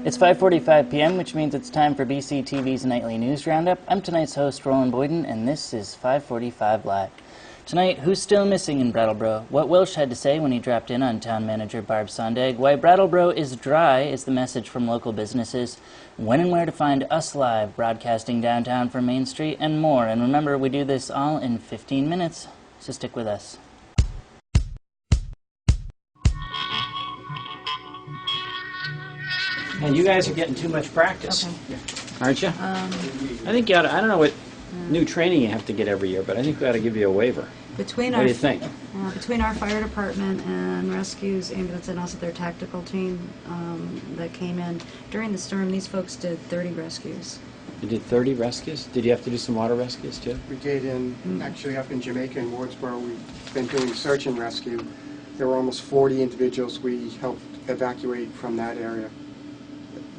It's 5:45 p.m., which means it's time for BC TV's Nightly News Roundup. I'm tonight's host, Roland Boyden, and this is 5:45 Live. Tonight, who's still missing in Brattleboro? What Welsh had to say when he dropped in on town manager Barb Sondag? Why Brattleboro is dry is the message from local businesses. When and where to find us live, broadcasting downtown from Main Street, and more. And remember, we do this all in 15 minutes, so stick with us. And you guys are getting too much practice, aren't you? I think you ought to, I don't know what new training you have to get every year, but I think we ought to give you a waiver. What do you think? Between our fire department and rescues, ambulance, and also their tactical team that came in during the storm, these folks did 30 rescues. You did 30 rescues? Did you have to do some water rescues too? We did, actually up in Jamaica and Wardsboro, we've been doing search and rescue. There were almost 40 individuals we helped evacuate from that area.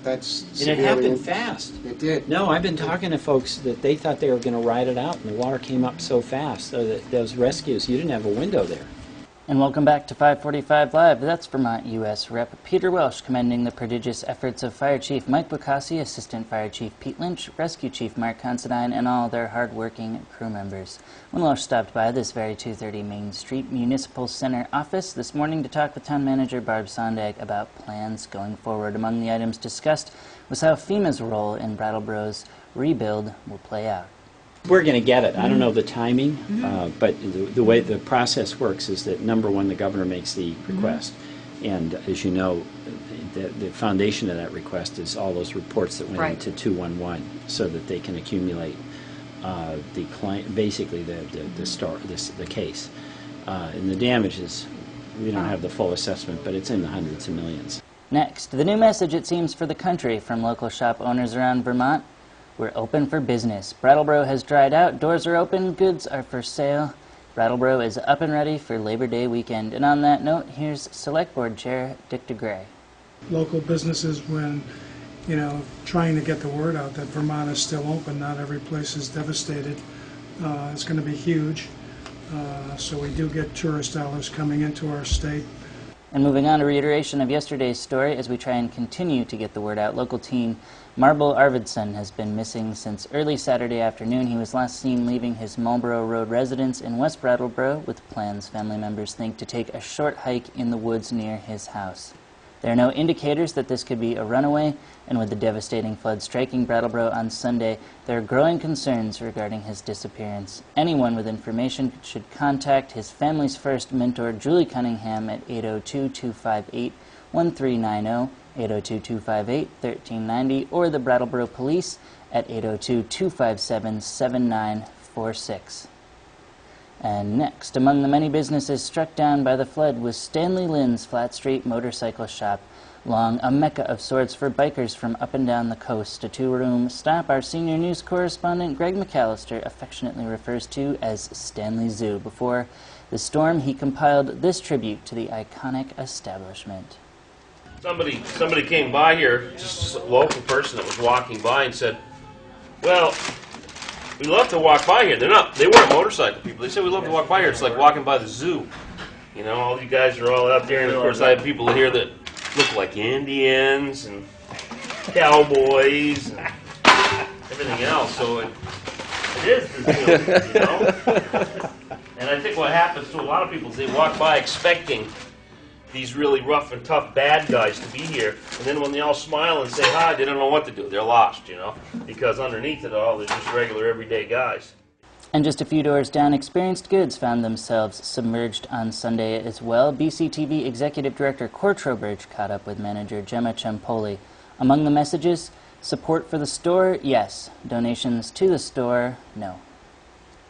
And it happened fast. It did. No, I've been talking to folks that they thought they were going to ride it out, and the water came up so fast. So that those rescues, you didn't have a window there. And welcome back to 5:45 Live. That's Vermont U.S. Rep. Peter Welsh commending the prodigious efforts of Fire Chief Mike Bukasi, Assistant Fire Chief Pete Lynch, Rescue Chief Mark Considine, and all their hard-working crew members. When Welsh stopped by this very 230 Main Street Municipal Center office this morning to talk with Town Manager Barb Sondag about plans going forward. Among the items discussed was how FEMA's role in Brattleboro's rebuild will play out. We're going to get it. I don't know the timing, but the way the process works is that, number one, the governor makes the request. And as you know, the foundation of that request is all those reports that went into 211 so that they can accumulate the client, basically the case. And the damages, we don't have the full assessment, but it's in the hundreds of millions. Next, the new message, it seems, for the country from local shop owners around Vermont. We're open for business. Brattleboro has dried out, doors are open, goods are for sale. Brattleboro is up and ready for Labor Day weekend. And on that note, here's Select Board Chair Dick DeGray. Local businesses, when, trying to get the word out that Vermont is still open, not every place is devastated. It's going to be huge. So we do get tourist dollars coming into our state. And moving on to reiteration of yesterday's story as we try and continue to get the word out, local teen Marble Arvidsson has been missing since early Saturday afternoon. He was last seen leaving his Marlborough Road residence in West Brattleboro with plans, family members think, to take a short hike in the woods near his house. There are no indicators that this could be a runaway, and with the devastating flood striking Brattleboro on Sunday, there are growing concerns regarding his disappearance. Anyone with information should contact his family's first mentor, Julie Cunningham, at 802-258-1390, 802-258-1390, or the Brattleboro Police at 802-257-7946. And next, among the many businesses struck down by the flood was Stanley Lynn's Flat Street Motorcycle Shop, long a mecca of sorts for bikers from up and down the coast. A two-room stop our senior news correspondent Greg McAllister affectionately refers to as Stanley Zoo. Before the storm, he compiled this tribute to the iconic establishment. Somebody came by here, just a local person that was walking by, and said, "Well, we love to walk by here." They weren't motorcycle people. They said, "We love to walk by here. It's like walking by the zoo. All you guys are all out there." And of course, I have people here that look like Indians and cowboys and everything else. So it is the zoo, And I think what happens to a lot of people is they walk by expecting these really rough and tough bad guys to be here, and then when they all smile and say hi, they don't know what to do. They're lost, because underneath it all, they're just regular, everyday guys. And just a few doors down, Experienced Goods found themselves submerged on Sunday as well. BCTV Executive Director Cor Trowbridge caught up with manager Gemma Ciampoli. Among the messages, support for the store, yes. Donations to the store, no.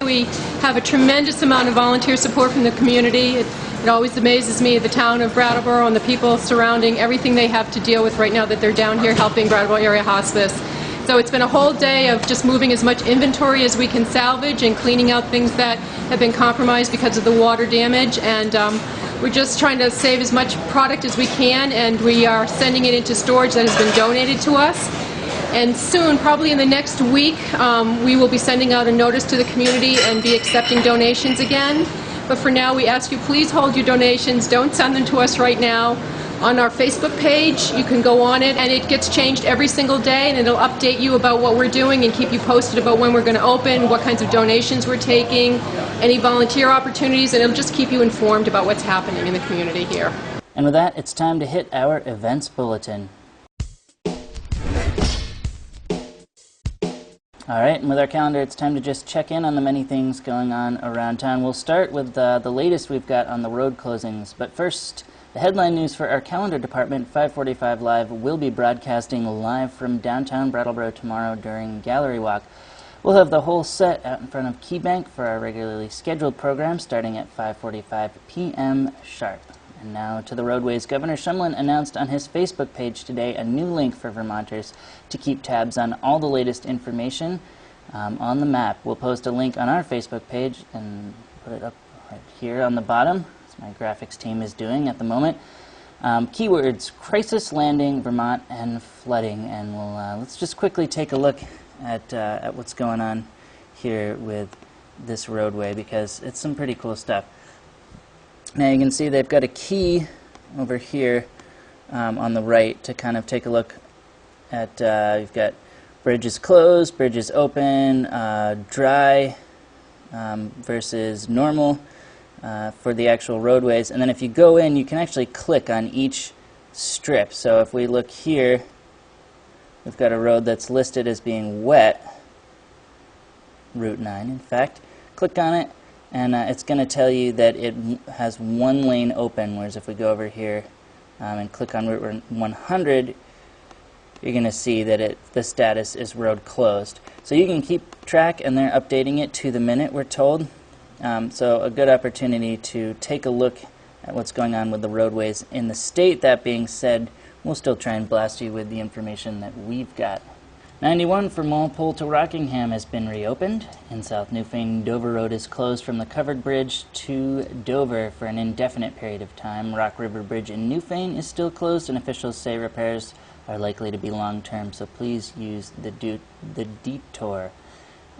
We have a tremendous amount of volunteer support from the community. It always amazes me, the town of Brattleboro and the people surrounding everything they have to deal with right now that they're down here helping Brattleboro Area Hospice. So it's been a whole day of just moving as much inventory as we can salvage and cleaning out things that have been compromised because of the water damage. And we're just trying to save as much product as we can, and we are sending it into storage that has been donated to us. And soon, probably in the next week, we will be sending out a notice to the community and be accepting donations again. But for now, we ask you, please hold your donations. Don't send them to us right now. on our Facebook page. You can go on it, and it gets changed every single day, and it'll update you about what we're doing and keep you posted about when we're going to open, what kinds of donations we're taking, any volunteer opportunities, and it'll just keep you informed about what's happening in the community here. And with that, it's time to hit our events bulletin. All right, and with our calendar, it's time to just check in on the many things going on around town. We'll start with the latest we've got on the road closings. But first, the headline news for our calendar department, 545 Live, will be broadcasting live from downtown Brattleboro tomorrow during Gallery Walk. We'll have the whole set out in front of KeyBank for our regularly scheduled program starting at 5:45 p.m. sharp. And now to the roadways. Governor Shumlin announced on his Facebook page today a new link for Vermonters to keep tabs on all the latest information on the map. We'll post a link on our Facebook page and put it up right here on the bottom, as my graphics team is doing at the moment. Keywords: crisis landing, Vermont, and flooding. And we'll let's just quickly take a look at what's going on here with this roadway, because it's some pretty cool stuff. Now you can see they've got a key over here on the right to kind of take a look at, you've got bridges closed, bridges open, dry versus normal for the actual roadways. And then if you go in, you can actually click on each strip. So if we look here, we've got a road that's listed as being wet, Route 9 in fact. Click on it, and it's going to tell you that it has one lane open, whereas if we go over here and click on Route 100, you're going to see that the status is road closed. So you can keep track, and they're updating it to the minute, we're told. So a good opportunity to take a look at what's going on with the roadways in the state. That being said, we'll still try and blast you with the information that we've got. 91 from Walpole to Rockingham has been reopened. In South Newfane, Dover Road is closed from the covered bridge to Dover for an indefinite period of time. Rock River Bridge in Newfane is still closed, and officials say repairs are likely to be long-term, so please use the detour.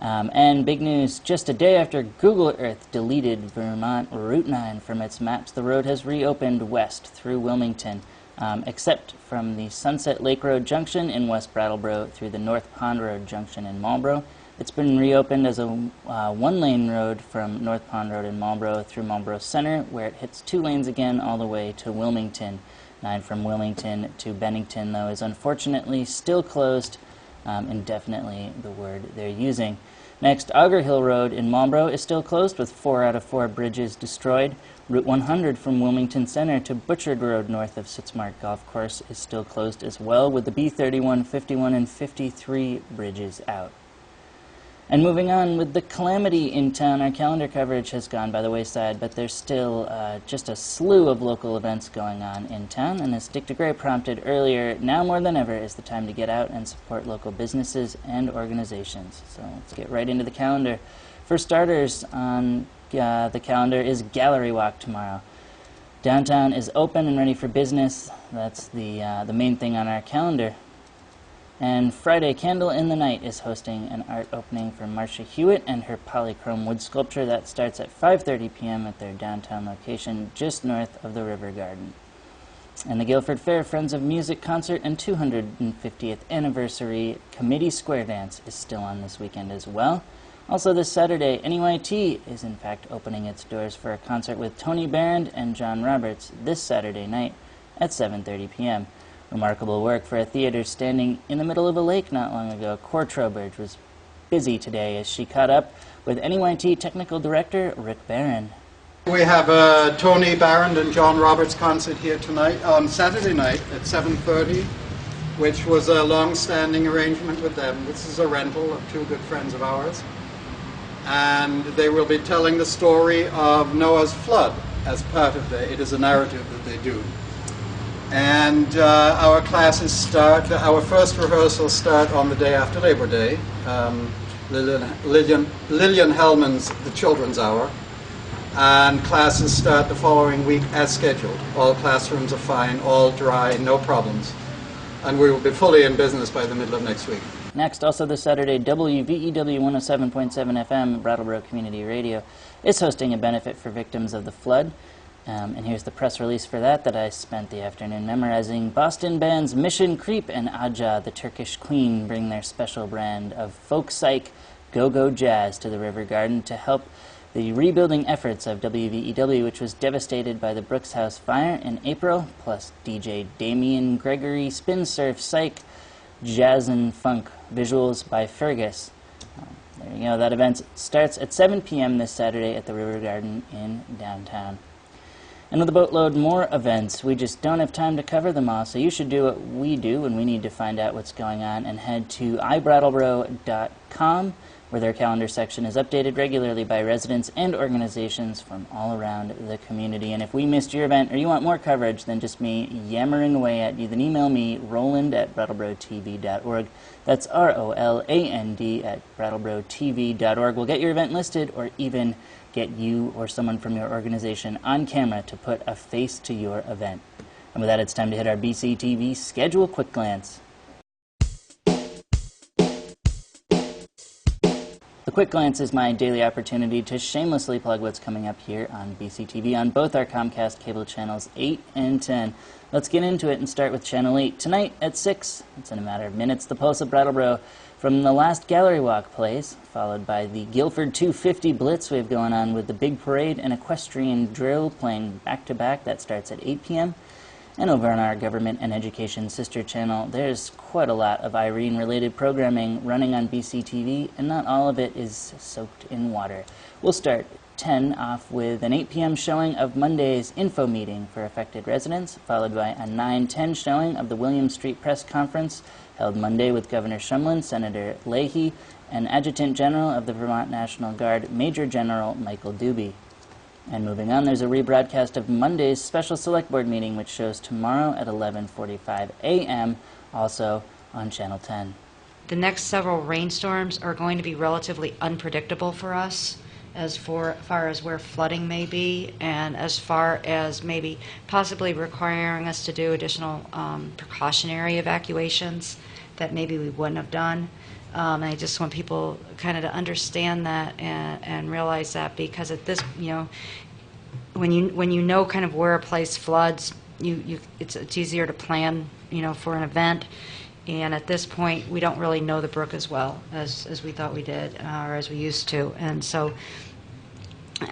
And big news, just a day after Google Earth deleted Vermont Route 9 from its maps, the road has reopened west through Wilmington. Except from the Sunset Lake Road Junction in West Brattleboro through the North Pond Road Junction in Marlboro. It's been reopened as a one-lane road from North Pond Road in Marlboro through Marlboro Center, where it hits 2 lanes again all the way to Wilmington. 9 from Wilmington to Bennington, though, is unfortunately still closed indefinitely, the word they're using. Next, Auger Hill Road in Marlboro is still closed, with 4 out of 4 bridges destroyed. Route 100 from Wilmington Center to Butcherd Road north of Sitzmark Golf Course is still closed as well, with the B31, 51, and 53 bridges out. And moving on with the calamity in town, our calendar coverage has gone by the wayside, but there's still just a slew of local events going on in town. And as Dick DeGray prompted earlier, now more than ever is the time to get out and support local businesses and organizations. So let's get right into the calendar. For starters, on the calendar is Gallery Walk tomorrow. Downtown is open and ready for business. That's the main thing on our calendar. And Friday, Candle in the Night is hosting an art opening for Marcia Hewitt and her polychrome wood sculpture. That starts at 5:30 p.m. at their downtown location just north of the River Garden. And the Guilford Fair Friends of Music concert and 250th anniversary Committee Square Dance is still on this weekend as well. Also this Saturday, NEYT is in fact opening its doors for a concert with Tony Barrand and John Roberts this Saturday night at 7:30 p.m. Remarkable work for a theater standing in the middle of a lake not long ago. Cor Trowbridge was busy today as she caught up with NEYT Technical Director Rick Barron. We have a Tony Barrand and John Roberts concert here tonight on Saturday night at 7:30, which was a long-standing arrangement with them. This is a rental of 2 good friends of ours. And they will be telling the story of Noah's flood as part of it is a narrative that they do. And our classes start, our first rehearsals start on the day after Labor Day. Lillian Hellman's The Children's Hour. And classes start the following week as scheduled. All classrooms are fine, all dry, no problems. And we will be fully in business by the middle of next week. Next, also this Saturday, WVEW 107.7 FM, Brattleboro Community Radio, is hosting a benefit for victims of the flood. And here's the press release for that I spent the afternoon memorizing. Boston bands Mission Creep and Aja, the Turkish Queen, bring their special brand of folk psych go-go jazz to the River Garden to help the rebuilding efforts of WVEW, which was devastated by the Brooks House fire in April, plus DJ Damian Gregory, spin surf, psych, jazz and funk, visuals by Fergus. There you go, that event starts at 7 p.m. this Saturday at the River Garden in downtown. And with a boatload more events, we just don't have time to cover them all, so you should do what we do when we need to find out what's going on and head to ibrattleboro.com, where their calendar section is updated regularly by residents and organizations from all around the community. And if we missed your event or you want more coverage than just me yammering away at you, then email me, roland@brattleboro.tv.org. That's ROLAND at brattleboro.tv.org. We'll get your event listed or even get you or someone from your organization on camera to put a face to your event. And with that, it's time to hit our BCTV Schedule Quick Glance. The Quick Glance is my daily opportunity to shamelessly plug what's coming up here on BCTV on both our Comcast cable channels 8 and 10. Let's get into it and start with Channel 8. Tonight at 6, it's in a matter of minutes, the Pulse of Brattleboro from the last Gallery Walk plays, followed by the Guilford 250 Blitz we have going on with the Big Parade and Equestrian Drill playing back-to-back. That starts at 8 p.m. And over on our Government and Education sister channel, there's quite a lot of Irene-related programming running on BCTV, and not all of it is soaked in water. We'll start 10 off with an 8 p.m. showing of Monday's info meeting for affected residents, followed by a 9:10 showing of the William Street Press Conference held Monday with Governor Shumlin, Senator Leahy, and Adjutant General of the Vermont National Guard, Major General Michael Doobie. And moving on, there's a rebroadcast of Monday's special select board meeting, which shows tomorrow at 11:45 a.m., also on Channel 10. The next several rainstorms are going to be relatively unpredictable for us as far as where flooding may be, and as far as maybe possibly requiring us to do additional precautionary evacuations that maybe we wouldn't have done. I just want people kind of to understand that and realize that, because at this, when you know kind of where a place floods, it's easier to plan, for an event. And at this point, we don't really know the brook as well as we thought we did, or as we used to. And so,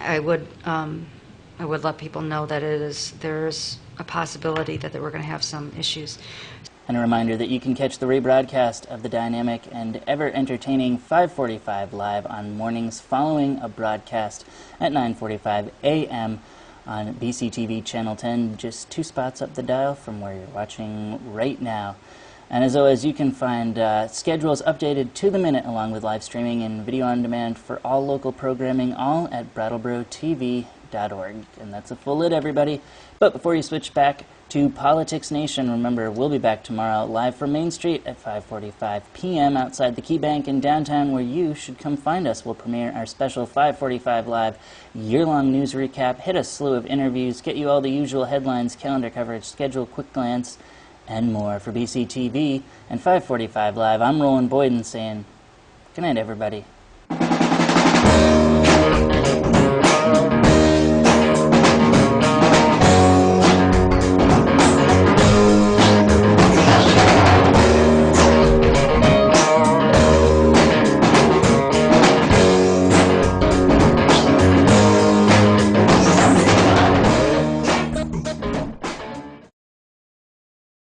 I would let people know that there's a possibility that we're going to have some issues. And a reminder that you can catch the rebroadcast of the dynamic and ever-entertaining 5:45 Live on mornings following a broadcast at 9:45 a.m. on BCTV Channel 10, just 2 spots up the dial from where you're watching right now. And as always, you can find schedules updated to the minute, along with live streaming and video on demand for all local programming, all at brattleboro.tv.org. And that's a full lid, everybody. But before you switch back to Politics Nation, remember, we'll be back tomorrow live from Main Street at 5:45 p.m. outside the Key Bank in downtown, where you should come find us. We'll premiere our special 5:45 Live year-long news recap, hit a slew of interviews, get you all the usual headlines, calendar coverage, schedule, quick glance, and more. For BCTV and 5:45 Live, I'm Roland Boyden saying good night, everybody.